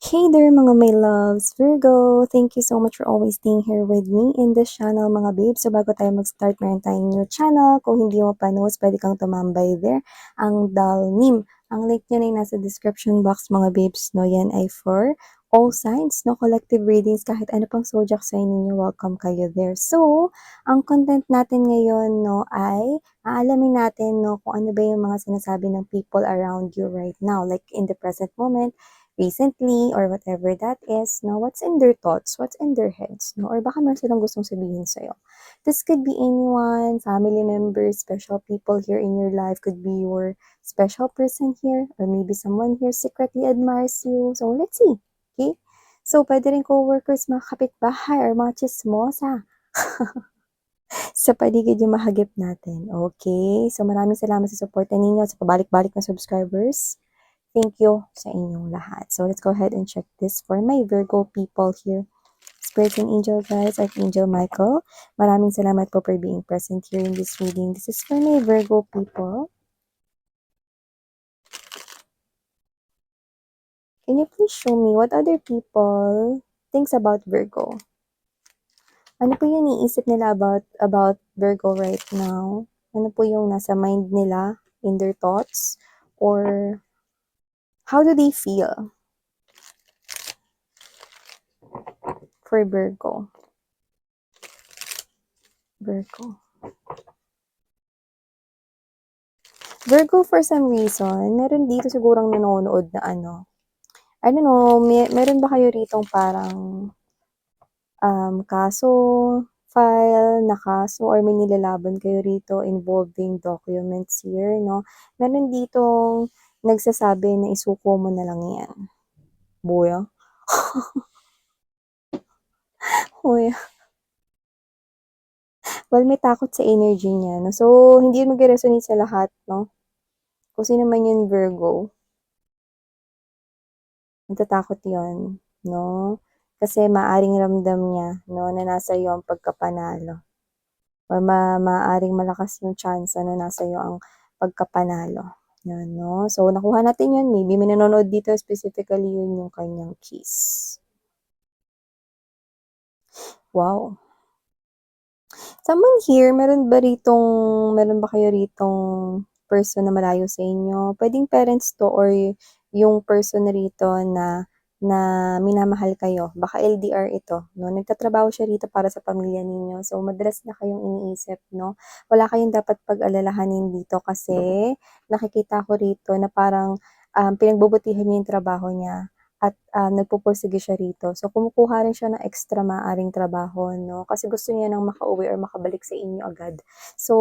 Hey there mga my loves, Virgo! Thank you so much for always being here with me in this channel mga babes. So bago tayo mag-start, meron tayong new channel. Kung hindi mo pa knows, pwede kang tumambay there. Ang Dalnim. Ang link niya na nasa description box mga babes. No, yan ay for all signs, no, collective readings. Kahit ano pang zodiac sign ninyo, welcome kayo there. So, ang content natin ngayon, no, ay aalamin natin, no, kung ano ba yung mga sinasabi ng people around you right now. Like in the present moment, recently, or whatever that is, no, what's in their thoughts, what's in their heads, no, or baka meron silang gustong sabihin sa'yo. This could be anyone, family members, special people here in your life, could be your special person here, or maybe someone here secretly admires you. So, let's see, okay? So, pwede rin co-workers, mga kapitbahay, or mga chismosa sa paligid yung mahagip natin. Okay? So, maraming salamat sa support ninyo, sa pabalik-balik na subscribers. Thank you sa inyong lahat. So, let's go ahead and check this for my Virgo people here. Spirit and Angel guys, Archangel Michael, maraming salamat po for being present here in this reading. This is for my Virgo people. Can you please show me what other people thinks about Virgo? Ano po yung iniisip nila about Virgo right now? Ano po yung nasa mind nila, in their thoughts? Or how do they feel for Virgo? Virgo, for some reason, meron dito sigurang nanonood na ano. I don't know, meron ba kayo ritong parang kaso, file na kaso, or may nilalaban kayo rito involving documents here, no? Meron ditong nagsasabi na isuko mo na lang yan. Buya. Buya. Well, may takot sa energy niya, no? So, hindi yun mag-resonate sa lahat, no? Kung sino man yun Virgo, natatakot yun, no? Kasi maaring ramdam niya, no, na nasa iyo ang pagkapanalo. Or maaring malakas yung chance na nasa iyo ang pagkapanalo. Yan, no? So, nakuha natin yun. Maybe may nanonood dito, specifically yun yung kanyang kiss. Wow. Someone here, meron ba kayo ritong person na malayo sa inyo? Pwedeng parents to, or yung person na rito na minamahal kayo. Baka LDR ito, no? Nagtatrabaho siya rito para sa pamilya ninyo. So, madalas na kayong iniisip, no? Wala kayong dapat pag-alalahanin dito kasi nakikita ko rito na parang pinagbubutihan niya yung trabaho niya at nagpupursige siya rito. So, kumukuha rin siya ng extra maaaring trabaho, no? Kasi gusto niya nang makauwi or makabalik sa inyo agad. So,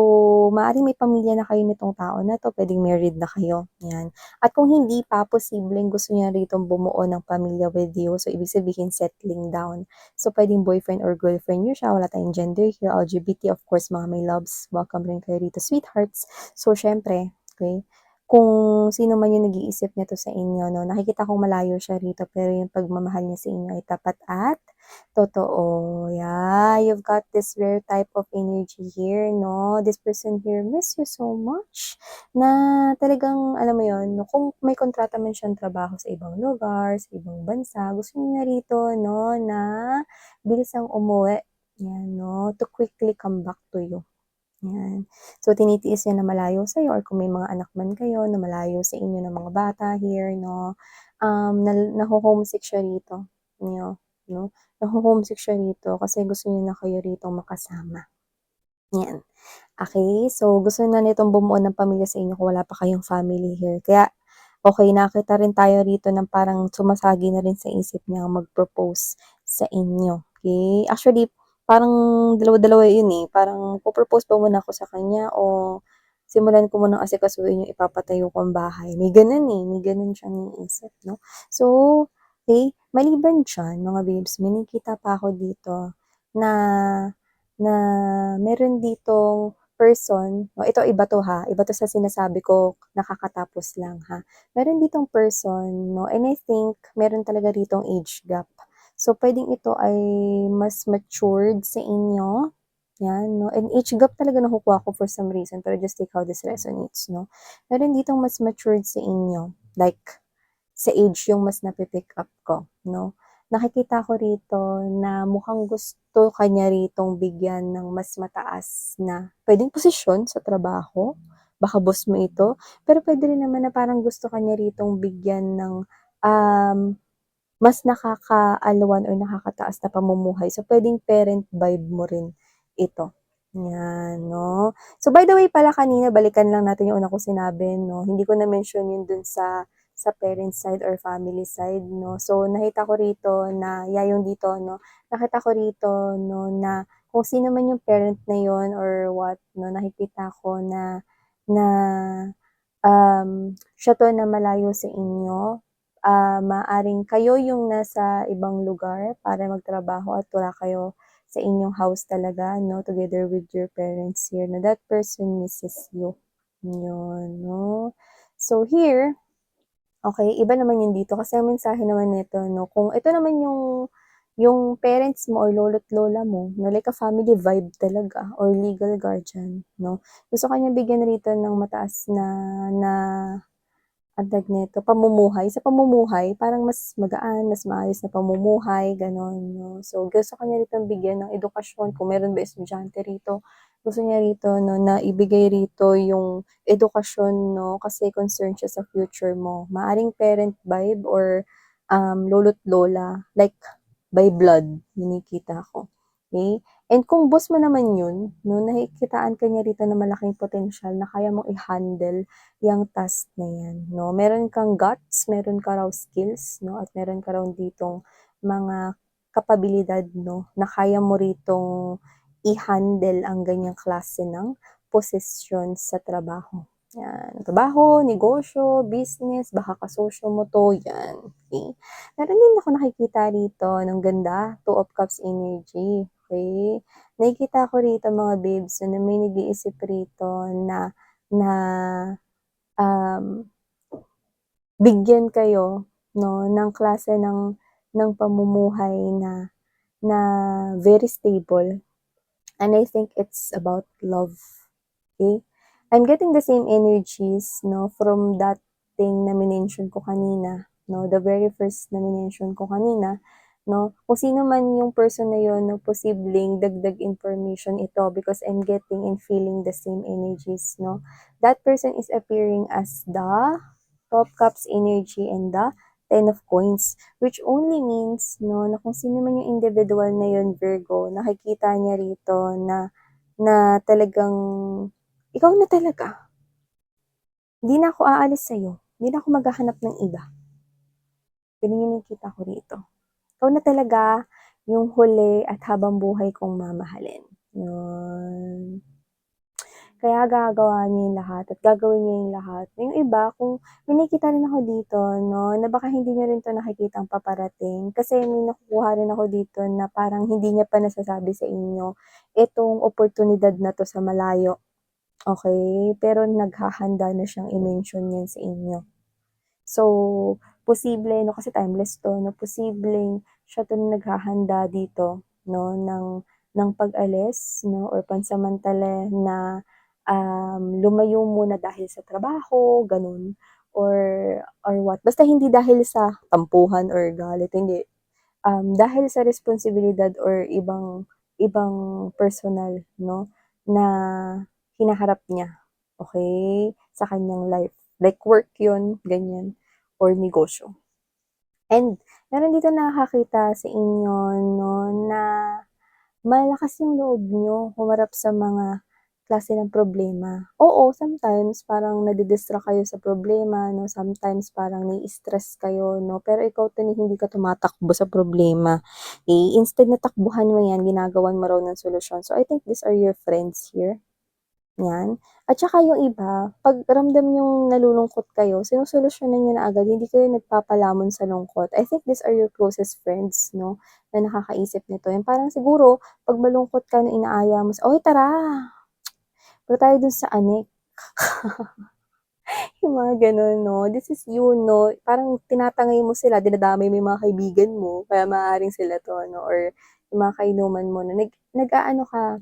maaaring may pamilya na kayo nitong tao na to, pwedeng married na kayo. Yan. At kung hindi pa, posibleng gusto niya rito bumuo ng pamilya with you. So, ibig sabihin, settling down. So, pwedeng boyfriend or girlfriend niyo siya. Wala tayong gender here. LGBT, of course, mga my loves. Welcome rin kayo rito, sweethearts. So, syempre, okay? Kung sino man yung nag-iisip nito sa inyo, no, nakikita kong malayo siya rito, pero yung pagmamahal niya sa inyo ay tapat at totoo. Yeah, you've got this rare type of energy here, no? This person here miss you so much na talagang, alam mo yon, no, kung may kontrata man siyang trabaho sa ibang lugar, sa ibang bansa, gusto niya rito, no, na bilisang umuwi. Yan, no, to quickly come back to you. Yan. So, tinitiis niya na malayo sa'yo, or kung may mga anak man kayo na malayo sa inyo ng mga bata here, no, naho-homesick siya rito, no, naho-homesick siya rito kasi gusto niya na kayo rito makasama. Yan. Okay, so gusto na nitong bumuo ng pamilya sa inyo kung wala pa kayong family here. Kaya, okay, nakita rin tayo rito ng parang sumasagi na rin sa isip niya mag-propose sa inyo. Okay? Actually, parang dalawa-dalawa yun eh. Parang po-propose ba muna ako sa kanya o simulan ko munang asikasuhin yung ipapatayo kong bahay. May ganun eh. May ganun siyang iisip, no? So, okay, maliban dyan, mga babes, may nakita pa ako dito na meron ditong person, no, ito iba to ha, iba to sa sinasabi ko, nakakatapos lang ha. Meron ditong person, no, and I think meron talaga ditong age gap. So, pwedeng ito ay mas matured sa inyo. Yan, no? And age gap talaga nakukuha ko for some reason, pero just take how this resonates, no? Meron ditong mas matured sa inyo. Like, sa age yung mas napi-pick up ko, 'no. Nakikita ko rito na mukhang gusto ka niya ritong bigyan ng mas mataas na puwedeng posisyon sa trabaho, baka boss mo ito, pero puwede rin naman na parang gusto ka niya ritong bigyan ng, um, mas nakakaalwan or nakakataas na pamumuhay. So, puwedeng parent vibe mo rin ito, 'yan 'no. So, by the way pala kanina balikan lang natin yung una kong sinabi 'no, hindi ko na-mention yun dun sa parent side or family side 'no. So, nakita ko rito na yung dito 'no, nakita ko rito 'no na kung sino man yung parent na yun or what 'no, nakikita ko na na siya 'to na malayo sa inyo. Maaaring kayo yung nasa ibang lugar para magtrabaho at wala kayo sa inyong house talaga 'no, together with your parents here na that person misses you, yun 'no. So here, okey, iba naman yun dito kasi ang mensahe naman nito 'no, kung ito naman yung parents mo or lolo't lola mo 'no, like a family vibe talaga or legal guardian 'no, gusto ka niyang bigyan rito ng mataas na na ang tawag nito, pamumuhay. Sa pamumuhay parang mas magaan, mas maayos na pamumuhay, gano'n 'no. So, gusto ka niya ritong bigyan ng edukasyon kung meron ba estudyante rito, gusto niya rito 'no na ibigay rito yung edukasyon 'no, kasi concerned siya sa future mo. Maaaring parent vibe or, lolo't lola, like by blood, yung nakikita ko, okey? And kung boss mo naman yun 'no, nakikitaan ka niya rito na malaking potensyal na kaya mong i-handle yang task na yan 'no. Meron kang guts, meron ka raw skills 'no, at meron ka raw ditong mga kapabilidad 'no, na kaya mo ritong i-handle ang ganyang klase ng posisyon sa trabaho. Yan, trabaho, negosyo, business, baka kasosyo mo 'to, yan, okey. Meron din ako nakikita rito ng ganda, Two of Cups energy, okey. Nakikita ko rito mga babes na may nag-iisip rito na na um, bigyan kayo 'no, ng klase ng pamumuhay na na very stable, and I think it's about love, okey? I'm getting the same energies 'no, from that thing na minention ko kanina 'no, the very first na minention ko kanina 'no, kung sino man yung person na yun 'no, posibleng dagdag information ito because I'm getting and feeling the same energies 'no. That person is appearing as the Top Cups energy and the Ten of Coins, which only means 'no, na kung sino man yung individual na yun, Virgo, nakikita niya rito na na talagang ikaw na talaga. Hindi na ako aalis sa'yo, hindi na ako maghahanap ng iba. Ganun yung nakikita ko rito. Ikaw na talaga yung huli at habang buhay kong mamahalin, yun. Kaya gagawa niya yung lahat at gagawin niya yung lahat. Yung iba kung may nakikita rin ako dito 'no, na baka hindi niyo rin 'to nakikitang paparating kasi may nakukuha rin ako dito na parang hindi niya pa nasasabi sa inyo itong oportunidad na 'to sa malayo, okey? Pero naghahanda na siyang i-mention yan sa inyo. So, posible 'no, kasi timeless 'to 'no, posibleng siya 'to na naghahanda dito 'no, ng pag-alis 'no or pansamantala na, lumayo muna dahil sa trabaho, gano'n or what. Basta hindi dahil sa tampuhan or galit, hindi. Dahil sa responsibilidad or ibang ibang personal 'no, na hinaharap niya, okey, sa kanyang life. Like work yun, ganyan, or negosyo. And meron dito nakakakita sa inyo 'no, na malakas yung loob niyo humarap sa mga klase ng problema. Oo, sometimes parang nadi-distract kayo sa problema 'no, sometimes parang nai-stress kayo 'no, pero ikaw 'to na hindi ka tumatakbo sa problema. Instead na takbuhan mo 'yan, ginagawan mo raw ng solusyon. So, I think these are your friends here. 'Yan. At saka yung iba, 'pag ramdam niyong nalulungkot kayo, sinusolusyunan niyo na agad, hindi kayo nagpapalamon sa lungkot. I think these are your closest friends 'no, na nakakaisip nito. Yung parang siguro 'pag malungkot ka na inaaya mo "Uy tara, punta tayo dun sa Anek." Yung mga gano'n 'no, this is you 'no, parang tinatangay mo sila, dinadamay mo yung mga kaibigan mo, kaya maaaring sila 'to 'no or yung mga kainuman mo na nag-aano ka,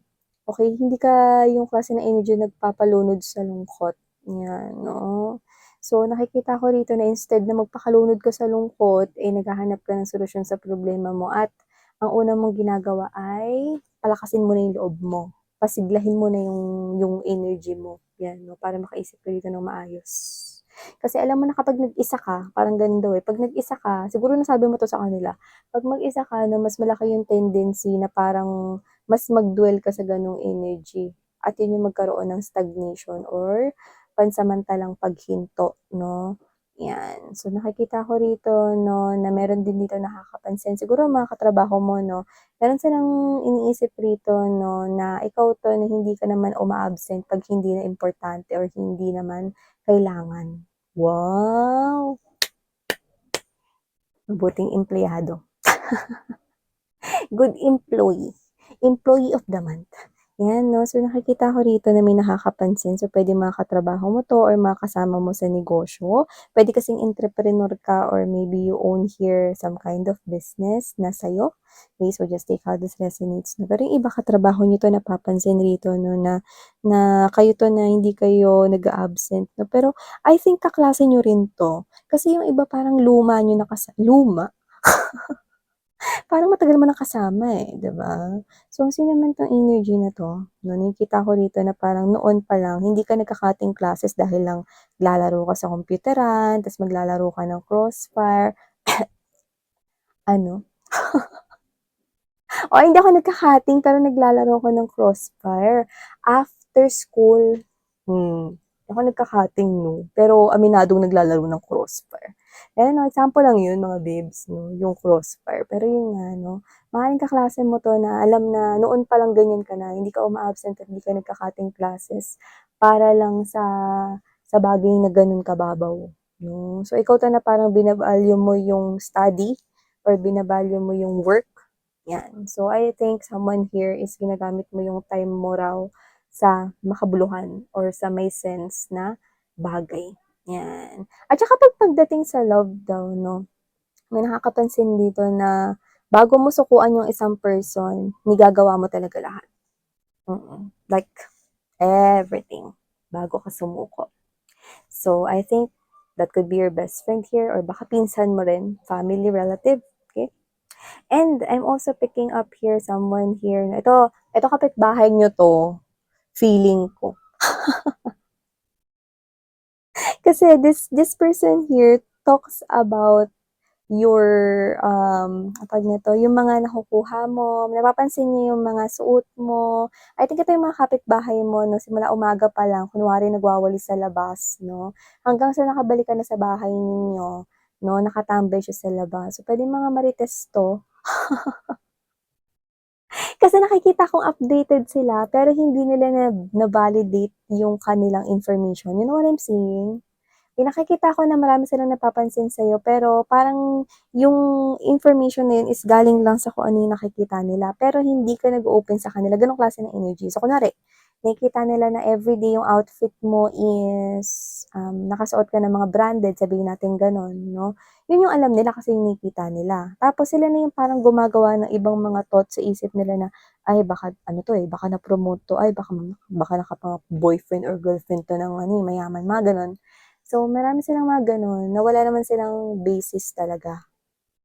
okey, hindi ka yung klase ng energy na nagpapalunod sa lungkot, 'yan 'no. So, nakikita ko rito na instead na magpakalunod ka sa lungkot, eh, naghahanap ka ng solusyon sa problema mo at ang una mong ginagawa ay palakasin mo na yung loob mo. Pasiglahin mo na yung energy mo, 'yan 'no, para makaisip ka dito ng maayos. Kasi alam mo na kapag nag-isa ka, parang gano'n daw, eh, 'pag nag-isa ka siguro nasabi mo 'to sa kanila, 'pag mag-isa ka 'no, mas malaki yung tendency na parang mas mag-dwell ka sa gano'ng energy at yun yung magkaroon ng stagnation or pansamantalang paghinto 'no, 'yan. So, nakikita ko rito 'no, na meron din dito nakakapansin, siguro ang mga katrabaho mo 'no, meron silang iniisip rito 'no, na ikaw 'to na hindi ka naman uma-absent 'pag hindi na importante or hindi naman kailangan. Wow! Mabuting empleyado. Good employee, employee of the month. 'Yan 'no, so nakikita ko rito na may nakakapansin, so puwedeng mga katrabaho mo 'to or mga kasama mo sa negosyo. Puwede kasing entrepreneur ka or maybe you own here some kind of business na sa'yo. Okay, so just take how this resonates 'no. Pero yung iba katrabaho niyo 'to napapansin rito 'no na na kayo 'to na hindi kayo nag-a-absent 'no, pero I think kaklase niyo rin 'to. Kasi yung iba parang luma niyo na luma? Parang matagal mo ng kasama, eh, 'di ba? So, sino man 'tong energy na 'to, 'no, nakikita ko rito na parang noon pa lang hindi ka nagka-cutting classes dahil lang lalaro ka sa kompyuteran, ta's maglalaro ka ng Crossfire, ano, o hindi ako nagka-cutting pero naglalaro ako ng Crossfire after school. Hindi ako nagka-cutting 'no, pero aminadong naglalaro ng Crossfire. Ayan 'no, example lang yun mga babes 'no, yung Crossfire. Pero yun nga 'no, maaaring kaklase mo 'to na alam na noon pa lang ganyan ka na, hindi ka uma-absent at hindi ka nagka-cutting classes para lang sa bagay na ganun kababaw 'no. So ikaw 'to na parang bina-value mo yung study or bina-value mo yung work, 'yan. So I think someone here is ginagamit mo yung time mo raw sa makabuluhan or sa may sense na bagay, 'yan. At saka pagdating sa love daw 'no, may nakakapansin dito na bago mo sukuan yung isang person, nigagawa mo talaga lahat, like everything bago ka sumuko. So I think that could be your best friend here or baka pinsan mo rin, family, relative, okay? And I'm also picking up here someone here na ito kapitbahay niyo 'to, feeling ko. Kasi this person here talks about your, anong tawag nito, yung mga nakukuha mo, napapansin niya yung mga suot mo. I think ito yung mga kapitbahay mo 'no, simula umaga pa lang kunwari nagwawalis sa labas 'no, hanggang sa nakabalik ka na sa bahay ninyo 'no, nakatambay siya sa labas. So, puwedeng mga marites 'to. Kasi nakikita kong updated sila pero hindi nila na-validate yung kanilang information, you know what I'm saying? Nakikita ko na marami silang napapansin sa'yo pero parang yung information na yun is galing lang sa kung ano yung nakikita nila pero hindi ka nag-o-open sa kanila, gano'ng klase ng energy. So kunwari, nakikita nila na everyday yung outfit mo is, nakasuot ka ng mga branded, sabihin natin gano'n 'no. Yun yung alam nila kasi yung nakikita nila. Tapos sila na yung parang gumagawa ng ibang mga thoughts sa isip nila na, "Ay baka ano 'to, eh, baka na-promote 'to, ay baka nakapang-boyfriend or girlfriend 'to ng ano, eh, mayaman," mga gano'n. So, marami silang mga gano'n na wala naman silang basis talaga.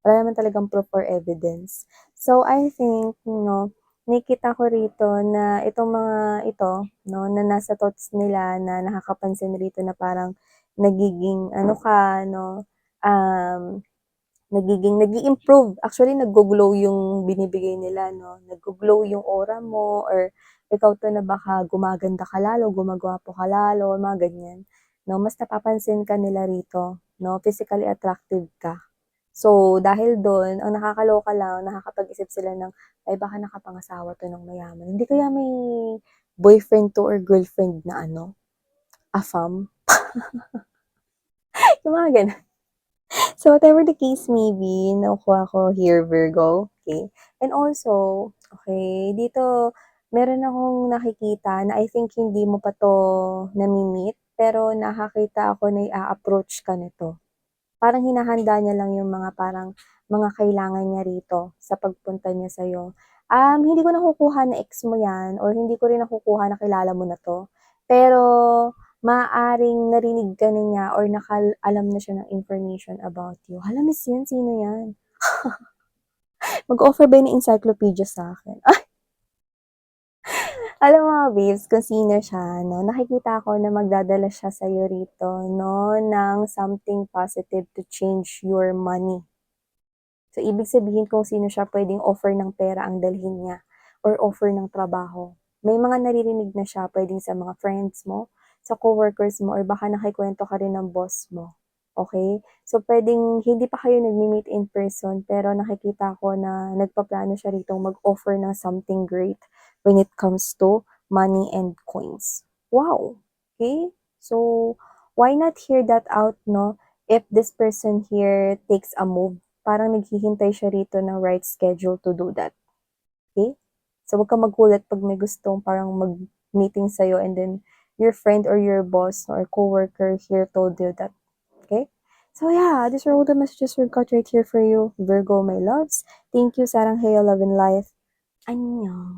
Wala naman talagang proof or evidence. So, I think 'no, nakikita ko rito na itong mga ito 'no, na nasa thoughts nila na nakakapansin rito na parang nagiging ano ka 'no, um, nag-i-improve. Actually, naggo-glow yung binibigay nila 'no, naggo-glow yung aura mo or ikaw 'to na baka gumaganda ka lalo, gumagwapo ka lalo, mga ganyan 'no. Mas napapansin ka nila rito 'no, physically attractive ka. So, dahil dun ang nakakaloka lang, nakakapag-isip sila ng, "Ay baka nakapangasawa 'to ng mayaman, hindi kaya may boyfriend 'to or girlfriend na ano, AFAM?" Yung mga gano'n. So, whatever the case may be, nakukuha ko here, Virgo, okay? And also, okay, dito meron akong nakikita na I think hindi mo pa 'to nami-meet, pero nakakita ako na i-a-approach ka nito. Parang hinahanda niya lang yung mga parang mga kailangan niya rito sa pagpunta niya sa'yo. Hindi ko nakukuha na ex mo 'yan or hindi ko rin nakukuha na kilala mo na 'to. Pero maaaring narinig ka na niya or alam na siya ng information about you. Hala, miss yan, sino yan? Mag-offer ba yun ng encyclopedia sa akin? Alam mo mga babes, kung sino siya, no, nakikita ko na magdadala siya sa'yo rito, no, ng something positive to change your money. So, ibig sabihin kung sino siya, pwedeng offer ng pera ang dalhin niya or offer ng trabaho. May mga naririnig na siya, pwedeng sa mga friends mo, sa coworkers mo, or baka nakikwento ka rin ng boss mo. Okay? So, pwedeng hindi pa kayo nagmi-meet in person, pero nakikita ko na nagpaplano siya rito mag-offer ng something great when it comes to money and coins. Wow! Okay? So, why not hear that out, no? If this person here takes a move, parang naghihintay siya rito ng right schedule to do that. Okay? So, wag kang magulat pag may gustong parang mag-meeting sa'yo and then your friend or your boss or coworker here told you that. Okay? So, yeah, these are all the messages we've got right here for you, Virgo, my loves. Thank you, Sarang Heyo, Love and Life. Annyeong.